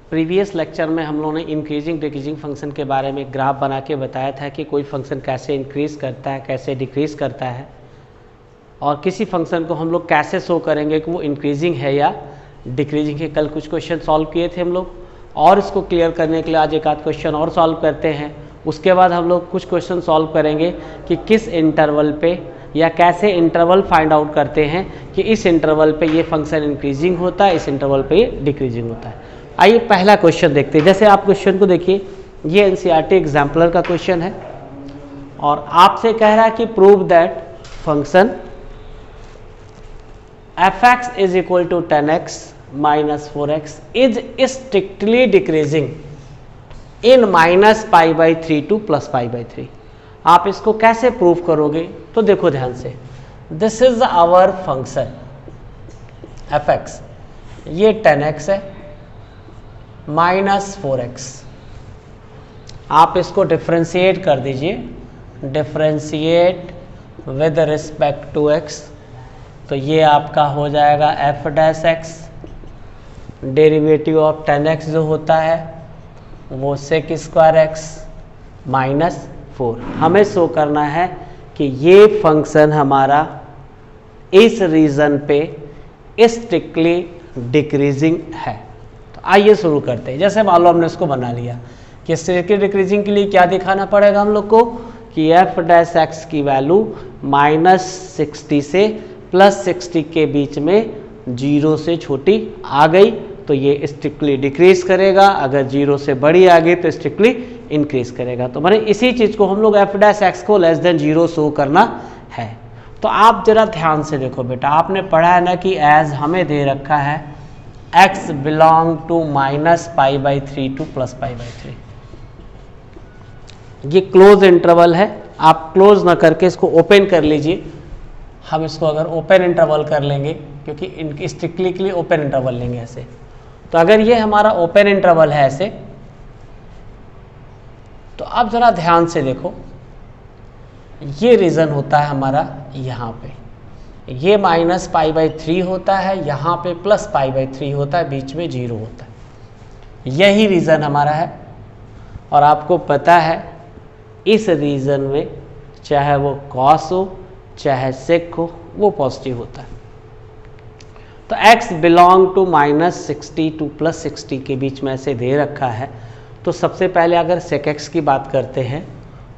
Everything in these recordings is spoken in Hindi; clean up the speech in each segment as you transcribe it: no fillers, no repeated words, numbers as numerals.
प्रीवियस लेक्चर में हम लोगों ने इंक्रीजिंग डिक्रीजिंग फंक्शन के बारे में ग्राफ बना के बताया था कि कोई फंक्शन कैसे इंक्रीज करता है, कैसे डिक्रीज करता है, और किसी फंक्शन को हम लोग कैसे शो करेंगे कि वो इंक्रीजिंग है या डिक्रीजिंग है। कल कुछ क्वेश्चन सॉल्व किए थे हम लोग, और इसको क्लियर करने के लिए आज एक आध क्वेश्चन और सॉल्व करते हैं। उसके बाद हम लोग कुछ क्वेश्चन सॉल्व करेंगे कि किस इंटरवल पे या कैसे इंटरवल फाइंड आउट करते हैं कि इस इंटरवल पे ये फंक्शन इंक्रीजिंग होता है, इस इंटरवल पे ये डिक्रीजिंग होता है। आइए पहला क्वेश्चन देखते हैं। जैसे आप क्वेश्चन को देखिए, ये एनसीईआरटी एग्जाम्पलर का क्वेश्चन है और आपसे कह रहा है कि prove that function f(x) is equal to 10x minus 4x is strictly decreasing in -π/3 to +π/3। आप इसको कैसे प्रूव करोगे? तो देखो ध्यान से, this is our function f(x), ये 10x है माइनस 4x। आप इसको डिफ्रेंशिएट कर दीजिए, differentiate with respect to x, तो ये आपका हो जाएगा f'(x), डेरिवेटिव ऑफ 10x जो होता है वो sec² माइनस 4। हमें शो करना है कि ये फंक्शन हमारा इस रीजन पे स्ट्रिक्टली डिक्रीजिंग है। तो आइए शुरू करते हैं। जैसे मान लो हमने इसको बना लिया कि स्ट्रिक्टली डिक्रीजिंग के लिए क्या दिखाना पड़ेगा हम लोग को कि f'(x) की वैल्यू -60 से +60 के बीच में 0 से छोटी आ गई तो ये स्ट्रिक्टली डिक्रीज करेगा, अगर 0 से बड़ी आ गई तो स्ट्रिक्टली इंक्रीज करेगा। तो मैंने इसी चीज को हम लोग f'(x) को लेस देन 0 शो करना है। तो आप जरा ध्यान से देखो बेटा, आपने पढ़ा है ना कि एज हमें दे रखा है x बिलोंग टू -π/3 टू +π/3। ये क्लोज इंटरवल है, आप क्लोज ना करके इसको ओपन कर लीजिए। हम इसको अगर ओपन इंटरवल कर लेंगे, क्योंकि इनकी स्ट्रिक्टली के लिए ओपन इंटरवल लेंगे ऐसे, तो अगर ये हमारा ओपन इंटरवल है ऐसे, तो अब जरा ध्यान से देखो, ये रीजन होता है हमारा यहाँ पे, ये -π/3 होता है, यहाँ पे +π/3 होता है, बीच में 0 होता है। यही रीजन हमारा है और आपको पता है इस रीजन में चाहे वो कॉस हो चाहे सेक हो, वो पॉजिटिव होता है। तो x बिलोंग टू -60 टू +60 के बीच में ऐसे दे रखा है। तो सबसे पहले अगर sec x की बात करते हैं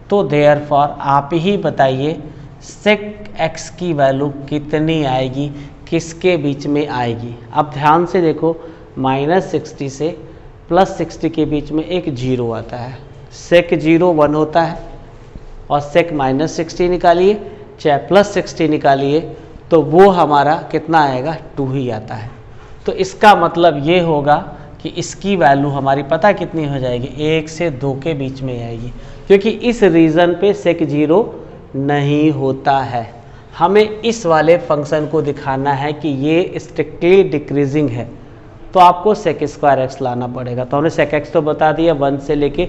तो देयरफॉर आप ही बताइए sec x की वैल्यू कितनी आएगी, किसके बीच में आएगी? अब ध्यान से देखो, -60 से +60 के बीच में एक 0 आता है, sec 0 1 होता है, और sec -60 निकालिए चाहे +60 निकालिए तो वो हमारा कितना आएगा? 2 ही आता है। तो इसका मतलब ये होगा कि इसकी वैल्यू हमारी पता कितनी हो जाएगी? 1 से 2 के बीच में आएगी, क्योंकि इस रीजन पे sec 0 नहीं होता है। हमें इस वाले फंक्शन को दिखाना है कि ये स्ट्रिक्टली डिक्रीजिंग है, तो आपको sec² लाना पड़ेगा। तो हमने sec x तो बता दिया 1 से लेके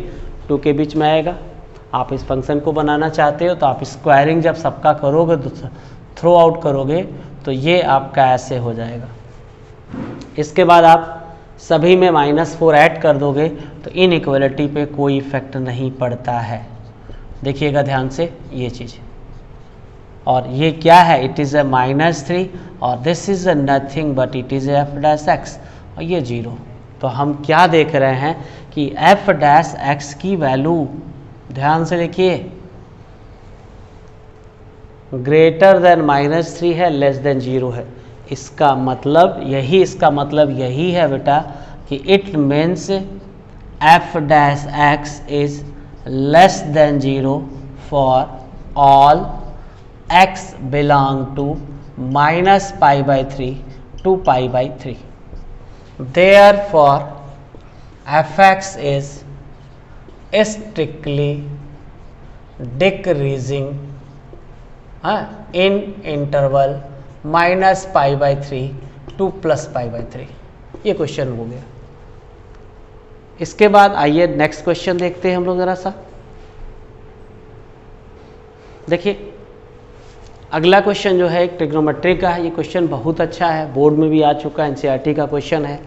2 के बीच में आएगा। आप इस फंक्शन को बनाना चाहते हो तो आप स्क्वायरिंग जब सबका करोगे तो थ्रो आउट करोगे तो ये आपका ऐसे हो जाएगा। इसके बाद आप सभी में -4 ऐड कर दोगे तो इनइक्वालिटी पे कोई इफेक्ट नहीं पड़ता है। देखिएगा ध्यान से ये चीज़, और ये क्या है? इट इज़ -3 और this is nothing but it is f'(x) और ये 0। तो हम क्या देख रहे हैं कि f'(x) की वैल्यू ध्यान से देखिए ग्रेटर देन -3 है, लेस देन 0 है। इसका मतलब यही है बेटा कि it means f'(x) is less than 0 for all x belong to -π/3 to π/3। Therefore f(x) is strictly decreasing in interval -π/3 to +π/3। ये क्वेश्चन हो गया। इसके बाद आइए नेक्स्ट क्वेश्चन देखते हैं हम लोग जरा सा। देखिए अगला क्वेश्चन जो है एक ट्रिग्नोमेट्री का है। ये क्वेश्चन बहुत अच्छा है, बोर्ड में भी आ चुका है, एनसीईआरटी का क्वेश्चन है।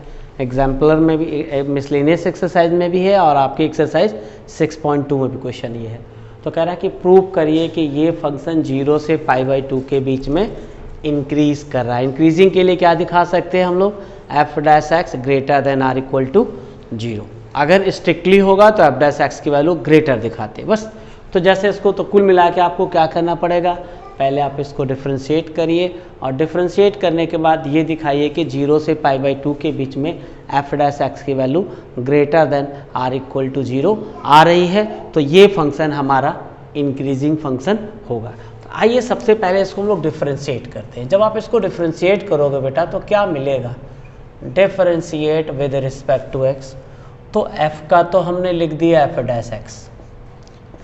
एग्जाम्पलर में भी, मिसलेनियस एक्सरसाइज में भी है और आपकी एक्सरसाइज 6.2 में भी क्वेश्चन ये है। तो कह रहा है कि प्रूव करिए कि ये फंक्शन 0 से π/2 के बीच में इंक्रीज कर रहा है। इंक्रीजिंग के लिए क्या दिखा सकते हैं हम लोग, f' greater than or equal to 0। अगर स्ट्रिक्टली होगा तो f' की वैल्यू ग्रेटर दिखाते हैं बस। तो जैसे इसको तो कुल मिला के आपको क्या करना पड़ेगा, पहले आप इसको डिफ्रेंशिएट करिए और डिफ्रेंशिएट करने के बाद ये दिखाइए कि 0 से π/2 के बीच में f' की value greater than or equal to 0 आ रही है, तो ये फंक्शन हमारा इंक्रीजिंग फंक्शन होगा। तो आइए सबसे पहले इसको हम लोग डिफ्रेंशिएट करते हैं। जब आप इसको डिफ्रेंशिएट करोगे बेटा तो क्या मिलेगा, differentiate with respect to x, तो f का तो हमने लिख दिया f',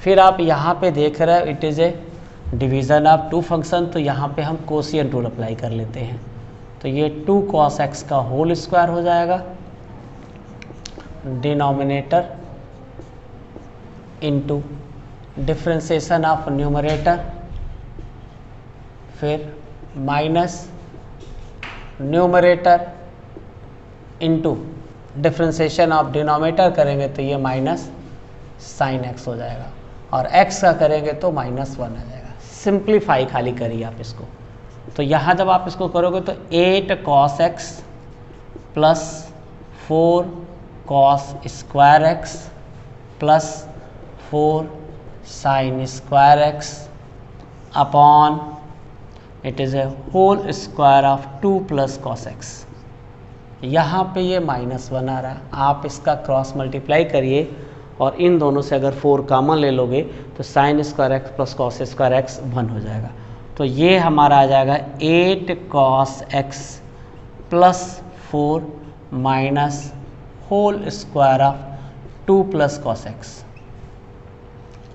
फिर आप यहाँ पे देख रहे हो it is a division of two function, तो यहाँ पे हम कोशिएंट रूल अप्लाई कर लेते हैं। तो ये 2 cos x का होल स्क्वायर हो जाएगा, denominator into differentiation of numerator, फिर minus numerator into differentiation of denominator करेंगे तो ये माइनस साइन x हो जाएगा, और x का करेंगे तो -1 आ जाएगा। सिंप्लीफाई खाली करिए आप इसको। तो यहाँ जब आप इसको करोगे तो 8 cos x plus 4 cos square x plus 4 sin square x upon it is a whole square of 2 plus cos x। यहाँ पे ये -1 आ रहा है, आप इसका क्रॉस मल्टीप्लाई करिए और इन दोनों से अगर 4 कॉमन ले लोगे तो sine square x plus cos square x 1 हो जाएगा। तो ये हमारा आ जाएगा 8 cos x plus 4 minus whole square of 2 plus cos x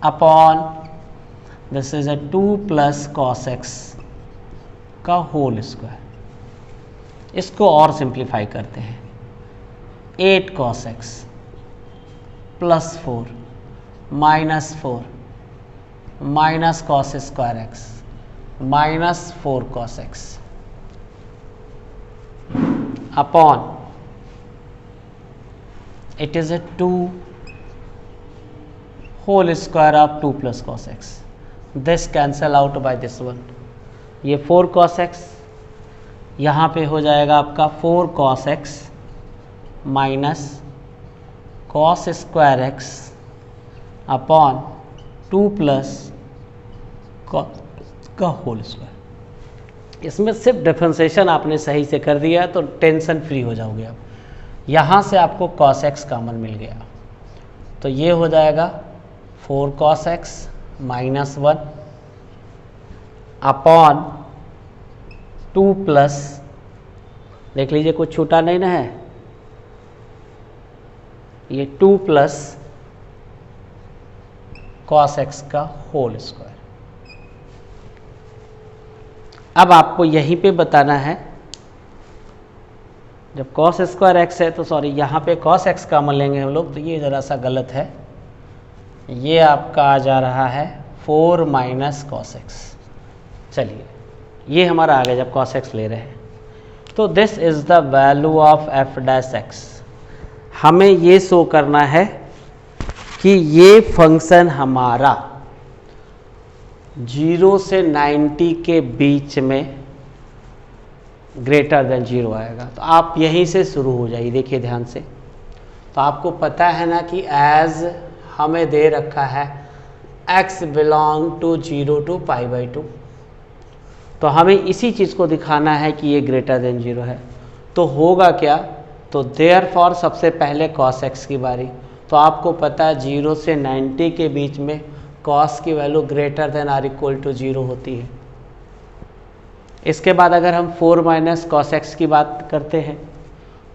upon this is a 2 plus cos x का होल स्क्वायर। इसको और सिंप्लीफाई करते हैं, 8 cos x plus 4 minus 4 minus cos square x minus 4 cos x upon it is a 2 whole square of 2 plus cos x। This cancel out by this one, ये 4 cos x यहाँ पे हो जाएगा आपका 4 cos x minus cos square x upon 2 plus का होल स्क्वायर। इसमें सिर्फ डिफरेंशिएशन आपने सही से कर दिया तो टेंशन फ्री हो जाओगे आप। यहाँ से आपको cos x कॉमन मिल गया, तो ये हो जाएगा 4 cos x minus 1 upon 2 plus, देख लीजिए कुछ छूटा नहीं ना है, ये 2 प्लस cos x का होल स्क्वायर। अब आपको यहीं पे बताना है, जब cos स्क्वायर x है तो सॉरी यहाँ पे cos x कॉमन लेंगे हम लोग, तो ये ज़रा सा गलत है, ये आपका आ जा रहा है 4 माइनस cos x। चलिए ये हमारा आ गया जब cos x ले रहे हैं। तो this is the value of f'। हमें ये शो करना है कि ये फंक्शन हमारा 0 से 90 के बीच में ग्रेटर देन 0 आएगा। तो आप यहीं से शुरू हो जाइए, देखिए ध्यान से। तो आपको पता है ना कि एज हमें दे रखा है x बिलोंग टू 0 टू π/2, तो हमें इसी चीज़ को दिखाना है कि ये ग्रेटर देन 0 है। तो होगा क्या, तो देयरफॉर सबसे पहले cos x की बारी। तो आपको पता है 0 से 90 के बीच में cos की value greater than or equal to 0 होती है। इसके बाद अगर हम 4 माइनस cos x की बात करते हैं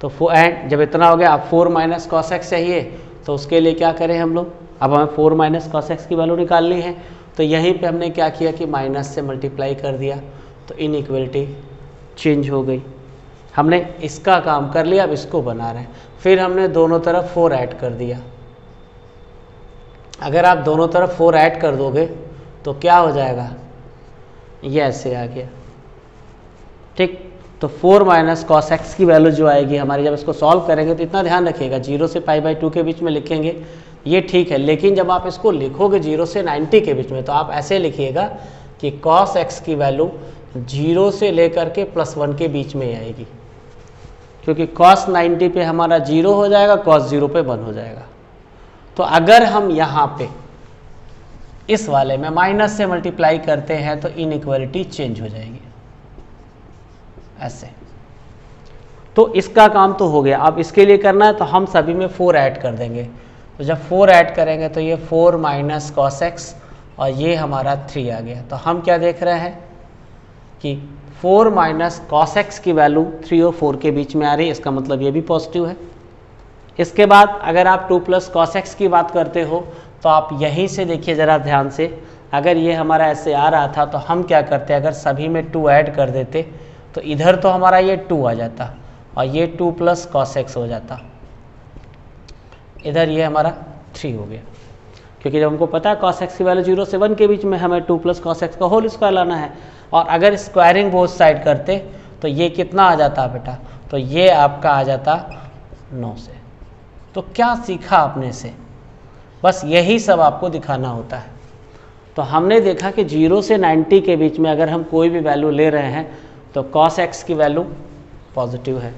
तो एंड जब इतना हो गया, अब 4 माइनस cos x चाहिए, तो उसके लिए क्या करें हम लोग, अब हमें 4 माइनस cos x की वैल्यू निकालनी है। तो यहीं पे हमने क्या किया कि माइनस से मल्टीप्लाई कर दिया, तो इनइक्वलिटी चेंज हो गई। हमने इसका काम कर लिया, अब इसको बना रहे हैं। फिर हमने दोनों तरफ 4 ऐड कर दिया। अगर आप दोनों तरफ 4 ऐड कर दोगे तो क्या हो जाएगा, ये ऐसे आ गया, ठीक। तो 4 माइनस कॉस एक्स की वैल्यू जो आएगी हमारी, जब इसको सॉल्व करेंगे तो इतना ध्यान रखिएगा 0 से π/2 के बीच में लिखेंगे, ये ठीक है। लेकिन जब आप इसको लिखोगे 0 से 90 के बीच में, तो आप ऐसे लिखिएगा कि कॉस एक्स की वैल्यू 0 से लेकर के +1 के बीच में आएगी, क्योंकि कॉस 90 पे हमारा 0 हो जाएगा, कॉस 0 पे 1 हो जाएगा। तो अगर हम यहाँ पे इस वाले में माइनस से मल्टीप्लाई करते हैं तो इनइक्वालिटी चेंज हो जाएगी ऐसे। तो इसका काम तो हो गया। अब इसके लिए करना है तो हम सभी में 4 ऐड कर देंगे। तो जब 4 ऐड करेंगे तो ये 4 माइनस कॉस एक्स और ये हमारा 3 आ गया। तो हम क्या देख रहे हैं कि 4 माइनस कॉस एक्स की वैल्यू 3 और 4 के बीच में आ रही है, इसका मतलब ये भी पॉजिटिव है। इसके बाद अगर आप 2 प्लस कॉस एक्स की बात करते हो तो आप यहीं से देखिए ज़रा ध्यान से, अगर ये हमारा ऐसे आ रहा था तो हम क्या करते, अगर सभी में 2 ऐड कर देते तो इधर तो हमारा ये 2 आ जाता और ये 2 प्लस कॉस एक्स हो जाता, इधर ये हमारा 3 हो गया। क्योंकि जब हमको पता है कॉस एक्स की वैल्यू 0 से 1 के बीच में, हमें 2 प्लस कॉस एक्स का होल स्क्वायर लाना है। और अगर स्क्वायरिंग बोथ साइड करते तो ये कितना आ जाता बेटा, तो ये आपका आ जाता 9 से। तो क्या सीखा आपने से, बस यही सब आपको दिखाना होता है। तो हमने देखा कि 0 से 90 के बीच में अगर हम कोई भी वैल्यू ले रहे हैं तो कॉस एक्स की वैल्यू पॉजिटिव है,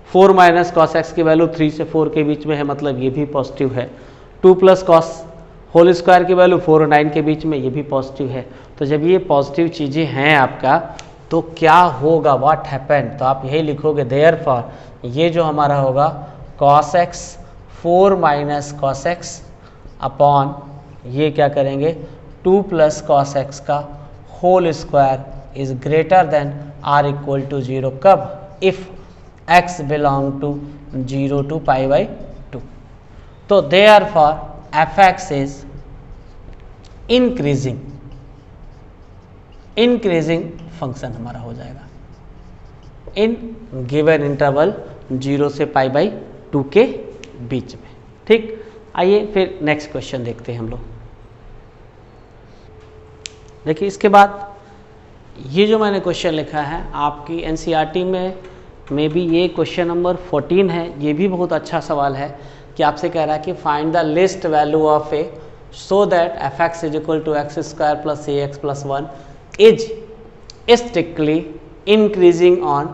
4 माइनस कॉस एक्स की वैल्यू 3 से 4 के बीच में है, मतलब ये भी पॉजिटिव है। 2 प्लस कॉस होल स्क्वायर की वैल्यू 4 और 9 के बीच में, ये भी पॉजिटिव है। तो जब ये पॉजिटिव चीज़ें हैं आपका तो क्या होगा, व्हाट हैपेंड, तो आप यही लिखोगे देयरफॉर ये जो हमारा होगा cos X 4 minus cos X upon ये क्या करेंगे 2 प्लस कॉस एक्स का whole square is greater than or equal to 0। कब, if x belong to 0 to π/2। तो therefore fx is increasing function हमारा हो जाएगा इन गिवन इंटरवल 0 से π/2 के बीच में। ठीक, आइए फिर नेक्स्ट क्वेश्चन देखते हैं हम लोग। देखिए इसके बाद ये जो मैंने क्वेश्चन लिखा है आपकी एनसीईआरटी में भी ये क्वेश्चन नंबर 14 है। ये भी बहुत अच्छा सवाल है कि आपसे कह रहा है कि find the least value of A so that F X is equal to X square plus A X plus 1 is strictly increasing on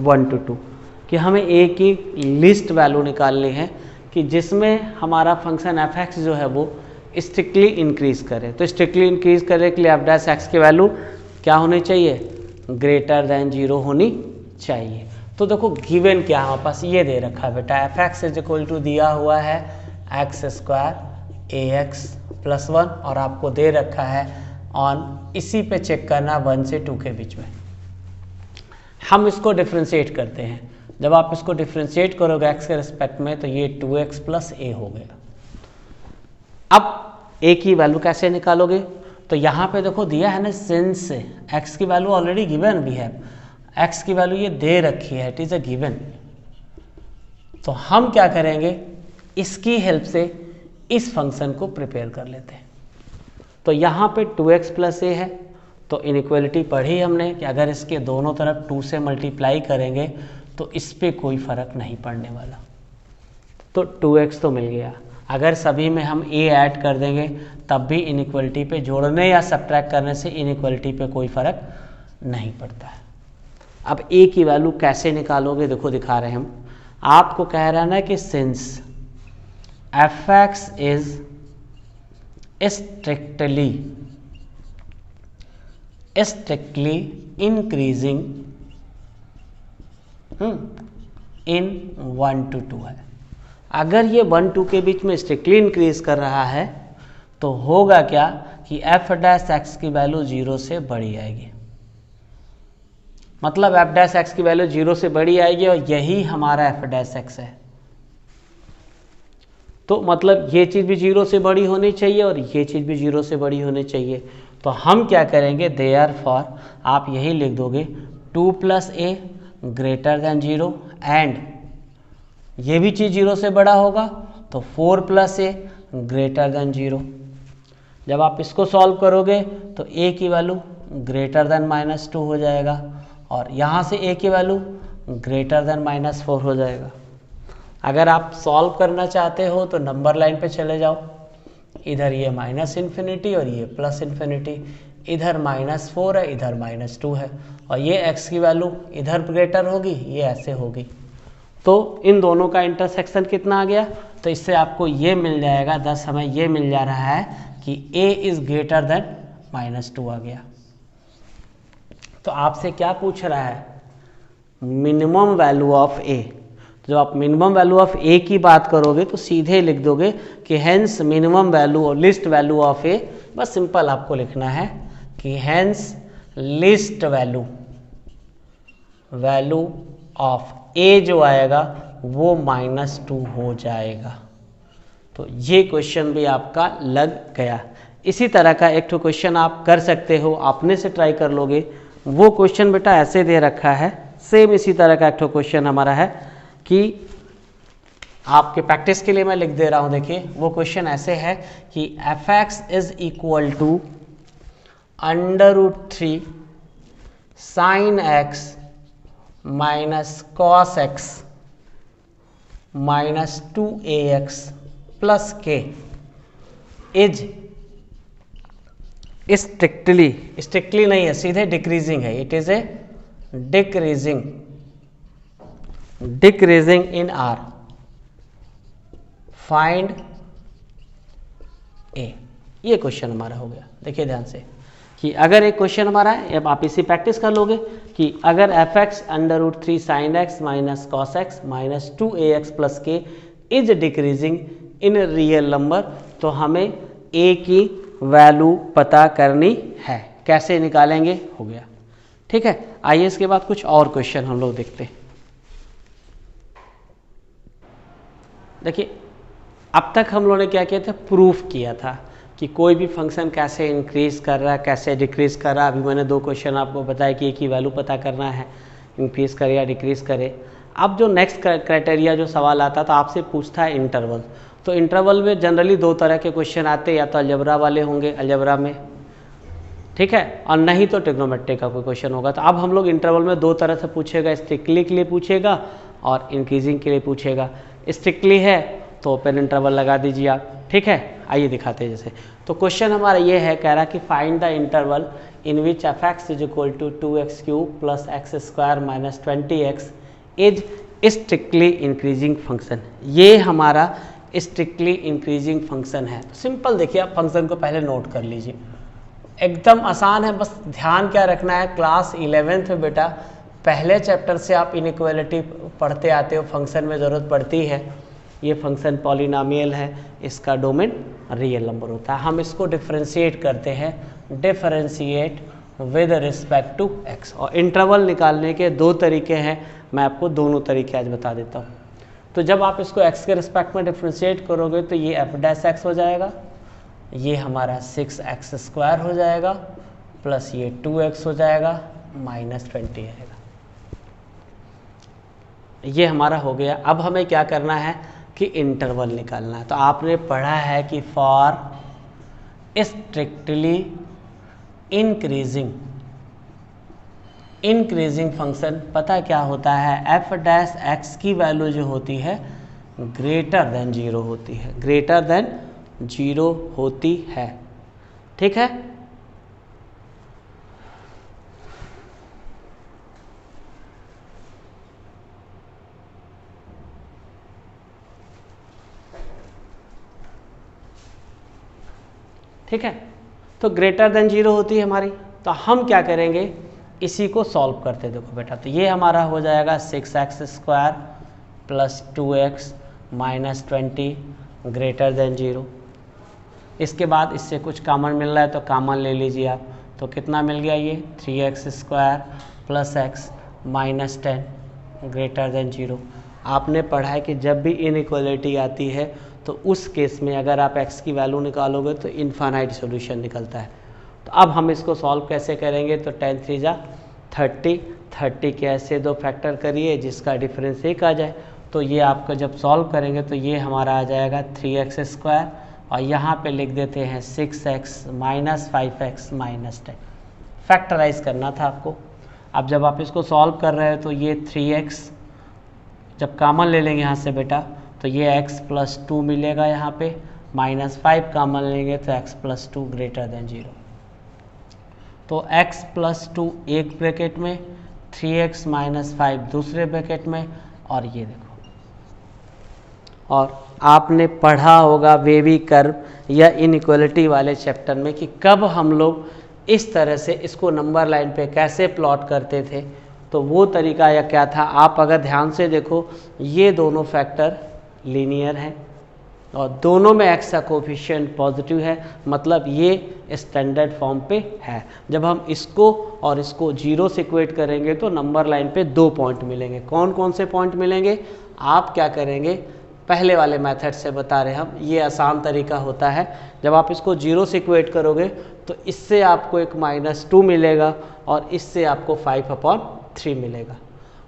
1 to 2। कि हमें ए की लिस्ट वैल्यू निकालनी है कि जिसमें हमारा फंक्शन एफ एक्स जो है वो स्ट्रिक्टली इंक्रीज करे। तो स्ट्रिक्टली इंक्रीज करने के लिए एफ डैश एक्स की वैल्यू क्या होनी चाहिए, ग्रेटर देन 0 होनी चाहिए। तो देखो गिवन क्या हमारे पास ये दे रखा है बेटा, F X is equal to दिया हुआ है X square A X plus 1 और आपको दे रखा है ऑन, इसी पे चेक करना 1 से 2 के बीच में। हम इसको डिफ्रेंशिएट करते हैं। जब आप इसको डिफ्रेंशिएट करोगे एक्स के रिस्पेक्ट में तो ये 2x प्लस ए हो गया। अब ए की वैल्यू कैसे निकालोगे, तो यहाँ पे देखो दिया है ना सिंस एक्स की वैल्यू ऑलरेडी गिवन भी है, एक्स की वैल्यू ये दे रखी है, इट इज़ अ गिवन। तो हम क्या करेंगे, इसकी हेल्प से इस फंक्शन को प्रिपेयर कर लेते हैं। तो यहाँ पे 2x प्लस ए है, तो इनइक्वालिटी पढ़ी हमने कि अगर इसके दोनों तरफ 2 से मल्टीप्लाई करेंगे तो इस पे कोई फ़र्क नहीं पड़ने वाला। तो 2x तो मिल गया। अगर सभी में हम a ऐड कर देंगे तब भी इनइक्वालिटी पे जोड़ने या सब्ट्रैक्ट करने से इनइक्वालिटी पे कोई फ़र्क नहीं पड़ता है। अब a की वैल्यू कैसे निकालोगे, देखो दिखा रहे हैं हम। आपको कह रहा है ना कि since F X is strictly increasing in 1 to 2 है। अगर ये 1 2 के बीच में स्ट्रिक्टली इंक्रीज कर रहा है तो होगा क्या कि एफ डैश एक्स की वैल्यू 0 से बड़ी आएगी। मतलब एफ डैश एक्स की वैल्यू 0 से बड़ी आएगी और यही हमारा एफ डैश एक्स है। तो मतलब ये चीज़ भी 0 से बड़ी होनी चाहिए और ये चीज़ भी 0 से बड़ी होनी चाहिए। तो हम क्या करेंगे, देयरफॉर आप यही लिख दोगे 2 plus A greater than 0 and ये भी चीज़ 0 से बड़ा होगा तो 4 प्लस ए ग्रेटर देन 0। जब आप इसको सॉल्व करोगे तो ए की वैल्यू ग्रेटर देन -2 हो जाएगा और यहाँ से a की वैल्यू ग्रेटर देन -4 हो जाएगा। अगर आप सॉल्व करना चाहते हो तो नंबर लाइन पे चले जाओ, इधर ये -∞ और ये +∞, इधर -4 है, इधर -2 है, और ये x की वैल्यू इधर ग्रेटर होगी, ये ऐसे होगी। तो इन दोनों का इंटरसेक्शन कितना आ गया, तो इससे आपको ये मिल जाएगा, 10 हमें ये मिल जा रहा है कि a इज़ ग्रेटर देन -2 आ गया। तो आपसे क्या पूछ रहा है, मिनिमम वैल्यू ऑफ a। तो जब आप मिनिमम वैल्यू ऑफ a की बात करोगे तो सीधे लिख दोगे कि हेंस मिनिमम वैल्यू और लिस्ट वैल्यू ऑफ a, बस सिंपल आपको लिखना है कि hence list value of a जो आएगा वो -2 हो जाएगा। तो ये क्वेश्चन भी आपका लग गया। इसी तरह का एक तो क्वेश्चन आप कर सकते हो, अपने से ट्राई कर लोगे। वो क्वेश्चन बेटा ऐसे दे रखा है, सेम इसी तरह का एक तो क्वेश्चन हमारा है कि आपके प्रैक्टिस के लिए मैं लिख दे रहा हूँ। देखिए वो क्वेश्चन ऐसे है कि f(x) is equal to √3 sin x minus cos x minus 2ax plus k is strictly नहीं है, सीधे डिक्रीजिंग है। It is a decreasing in R। Find A। ये क्वेश्चन हमारा हो गया। देखिए ध्यान से कि अगर एक क्वेश्चन हमारा है, अब आप इसी प्रैक्टिस कर लोगे कि अगर f(x) √3 sin x minus cos x minus 2ax plus k is decreasing in real number, तो हमें a की वैल्यू पता करनी है। कैसे निकालेंगे, हो गया। ठीक है, आइए इसके बाद कुछ और क्वेश्चन हम लोग देखते हैं। देखिए अब तक हम लोगों ने क्या किया था, प्रूफ किया था कि कोई भी फंक्शन कैसे इंक्रीज कर रहा है, कैसे डिक्रीज कर रहा है। अभी मैंने 2 क्वेश्चन आपको बताया कि a की वैल्यू पता करना है, इंक्रीज करे या डिक्रीज करे। अब जो नेक्स्ट क्राइटेरिया जो सवाल आता था, आपसे पूछता है इंटरवल। तो इंटरवल में जनरली 2 तरह के क्वेश्चन आते हैं, या तो अलजेब्रा वाले होंगे अलजेब्रा में, ठीक है, और नहीं तो ट्रिग्नोमेट्री का कोई क्वेश्चन होगा। तो अब हम लोग इंटरवल में 2 तरह से पूछेगा, स्ट्रिक्टली के लिए पूछेगा और इंक्रीजिंग के लिए पूछेगा। स्ट्रिक्टली है तो ओपन इंटरवल लगा दीजिए आप। ठीक है, आइए दिखाते हैं। जैसे तो क्वेश्चन हमारा ये है, कह रहा कि find the interval in which f(x) is equal to 2x³ plus x² minus 20x is strictly increasing function. ये हमारा स्ट्रिक्टली इंक्रीजिंग फंक्शन है। तो सिंपल देखिए, आप फंक्शन को पहले नोट कर लीजिए, एकदम आसान है। बस ध्यान क्या रखना है, क्लास 11th में बेटा पहले चैप्टर से आप इनइक्वालिटी पढ़ते आते हो, फंक्शन में ज़रूरत पड़ती है। ये फंक्शन पॉलिनोमियल है, इसका डोमेन रियल नंबर होता है। हम इसको डिफरेंशिएट करते हैं, differentiate with respect to x। और इंटरवल निकालने के 2 तरीके हैं, मैं आपको दोनों तरीके आज बता देता हूँ। तो जब आप इसको x के रिस्पेक्ट में डिफरेंशिएट करोगे तो ये f' हो जाएगा, ये हमारा 6x² हो जाएगा, प्लस ये 2x हो जाएगा, माइनस 20 आएगा। ये हमारा हो गया। अब हमें क्या करना है कि इंटरवल निकालना है। तो आपने पढ़ा है कि फॉर स्ट्रिक्टली इंक्रीजिंग फंक्शन पता क्या होता है, f' की वैल्यू जो होती है ग्रेटर देन 0 होती है, ग्रेटर देन 0 होती है। ठीक है, ठीक है, तो ग्रेटर देन 0 होती है हमारी। तो हम क्या करेंगे, इसी को सॉल्व करते हैं। देखो बेटा, तो ये हमारा हो जाएगा 6x² plus 2x minus 20 greater than 0। इसके बाद इससे कुछ कॉमन मिल रहा है तो कॉमन ले लीजिए आप। तो कितना मिल गया, ये 3x² plus x minus 10 greater than 0। आपने पढ़ा है कि जब भी इनइक्वालिटी आती है तो उस केस में अगर आप x की वैल्यू निकालोगे तो इनफाइनाइट सॉल्यूशन निकलता है। तो अब हम इसको सॉल्व कैसे करेंगे, तो 10 3 जा 30 के ऐसे 2 फैक्टर करिए जिसका डिफरेंस 1 आ जाए। तो ये आपका जब सॉल्व करेंगे तो ये हमारा आ जाएगा 3x² और यहाँ पे लिख देते हैं 6x minus 5x minus 10। Factorise करना था आपको। अब जब आप इसको सॉल्व कर रहे हैं तो ये 3x जब कॉमन ले लेंगे यहाँ से बेटा तो ये x प्लस 2 मिलेगा यहाँ पे, -5 कॉमन लेंगे तो x प्लस 2 ग्रेटर देन 0। तो x प्लस 2 एक ब्रैकेट में, 3x माइनस 5 दूसरे ब्रैकेट में, और ये देखो। और आपने पढ़ा होगा वेवी कर्व या इनइक्वालिटी वाले चैप्टर में कि कब हम लोग इस तरह से इसको नंबर लाइन पे कैसे प्लॉट करते थे। तो वो तरीका या क्या था, आप अगर ध्यान से देखो ये दोनों फैक्टर लीनियर हैं और दोनों में x का कोफिशिएंट पॉजिटिव है, मतलब ये स्टैंडर्ड फॉर्म पे है। जब हम इसको और इसको 0 से इक्वेट करेंगे तो नंबर लाइन पे 2 पॉइंट मिलेंगे। कौन कौन से पॉइंट मिलेंगे, आप क्या करेंगे, पहले वाले मेथड से बता रहे हम, ये आसान तरीका होता है। जब आप इसको 0 से इक्वेट करोगे तो इससे आपको एक -2 मिलेगा और इससे आपको 5/3 मिलेगा।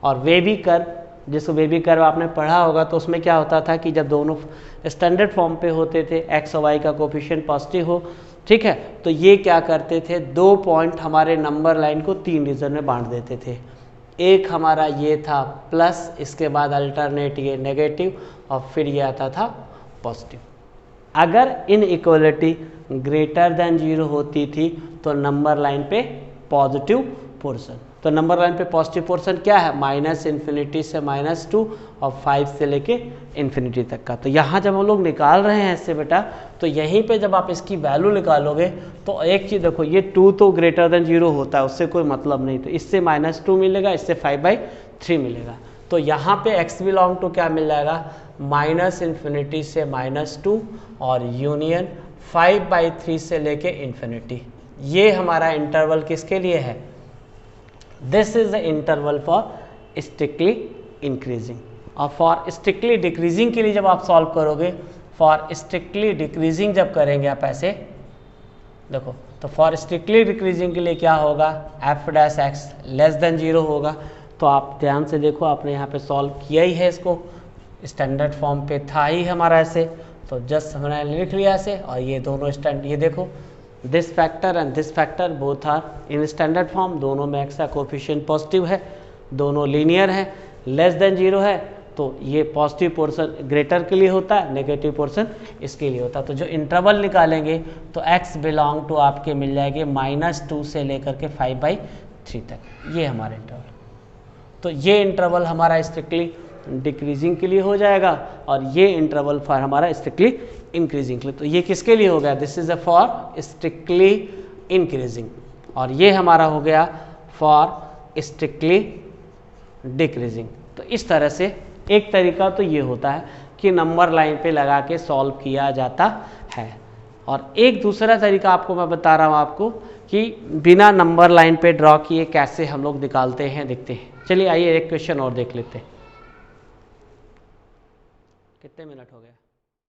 और वेवी कर्व, जिसको वेवी कर्व आपने पढ़ा होगा तो उसमें क्या होता था कि जब दोनों स्टैंडर्ड फॉर्म पे होते थे, x और y का कोफिशिएंट पॉजिटिव हो, ठीक है, तो ये क्या करते थे, 2 पॉइंट हमारे नंबर लाइन को 3 रीजन में बांट देते थे। एक हमारा ये था प्लस, इसके बाद अल्टरनेट ये नेगेटिव, और फिर ये आता था पॉजिटिव। अगर इनइक्वालिटी ग्रेटर देन 0 होती थी तो नंबर लाइन पे पॉजिटिव पोर्शन, तो नंबर लाइन पे पॉजिटिव पोर्शन क्या है, -∞ से -2 और 5 से लेके इन्फिनिटी तक का। तो यहाँ जब हम लोग निकाल रहे हैं इससे बेटा, तो यहीं पे जब आप इसकी वैल्यू निकालोगे तो एक चीज़ देखो, ये 2 तो ग्रेटर देन 0 होता है, उससे कोई मतलब नहीं, तो इससे -2 मिलेगा, इससे 5/3 मिलेगा। तो यहाँ पे x बिलोंग टू क्या मिल जाएगा, -∞ से -2 और यूनियन 5/3 से लेके इन्फिनिटी। ये हमारा इंटरवल किसके लिए है, this is the interval for strictly increasing. और फॉर स्ट्रिक्टली डिक्रीजिंग के लिए जब आप सॉल्व करोगे, फॉर स्ट्रिक्टली डिक्रीजिंग जब करेंगे आप ऐसे देखो, तो फॉर स्ट्रिक्टली डिक्रीजिंग के लिए क्या होगा, f' लेस देन 0 होगा। तो आप ध्यान से देखो, आपने यहाँ पे सॉल्व किया ही है, इसको स्टैंडर्ड फॉर्म पे था ही हमारा ऐसे, तो जस्ट हमने लिख लिया ऐसे। और ये दोनों स्टैंड, ये देखो this factor and this factor both are in standard form, दोनों में x का कोफिशिएंट पॉजिटिव है, दोनों लीनियर है, लेस देन 0 है तो ये पॉजिटिव पोर्शन ग्रेटर के लिए होता है, नेगेटिव पोर्शन इसके लिए होता है। तो जो इंटरवल निकालेंगे तो x बिलोंग टू आपके मिल जाएगी -2 से लेकर के 5/3 तक, ये हमारा इंटरवल। तो ये इंटरवल हमारा स्ट्रिक्टली डिक्रीजिंग के लिए हो जाएगा और ये इंटरवल फॉर हमारा स्ट्रिक्टली इंक्रीजिंग के लिए। तो ये किसके लिए हो गया, this is a for strictly increasing, और ये हमारा हो गया फॉर स्ट्रिक्टली डिक्रीजिंग। तो इस तरह से एक तरीका तो ये होता है कि नंबर लाइन पे लगा के सॉल्व किया जाता है, और एक दूसरा तरीका आपको मैं बता रहा हूँ आपको कि बिना नंबर लाइन पे ड्रॉ किए कैसे हम लोग निकालते हैं, देखते हैं। चलिए आइए एक क्वेश्चन और देख लेते हैं। कितने मिनट हो गए।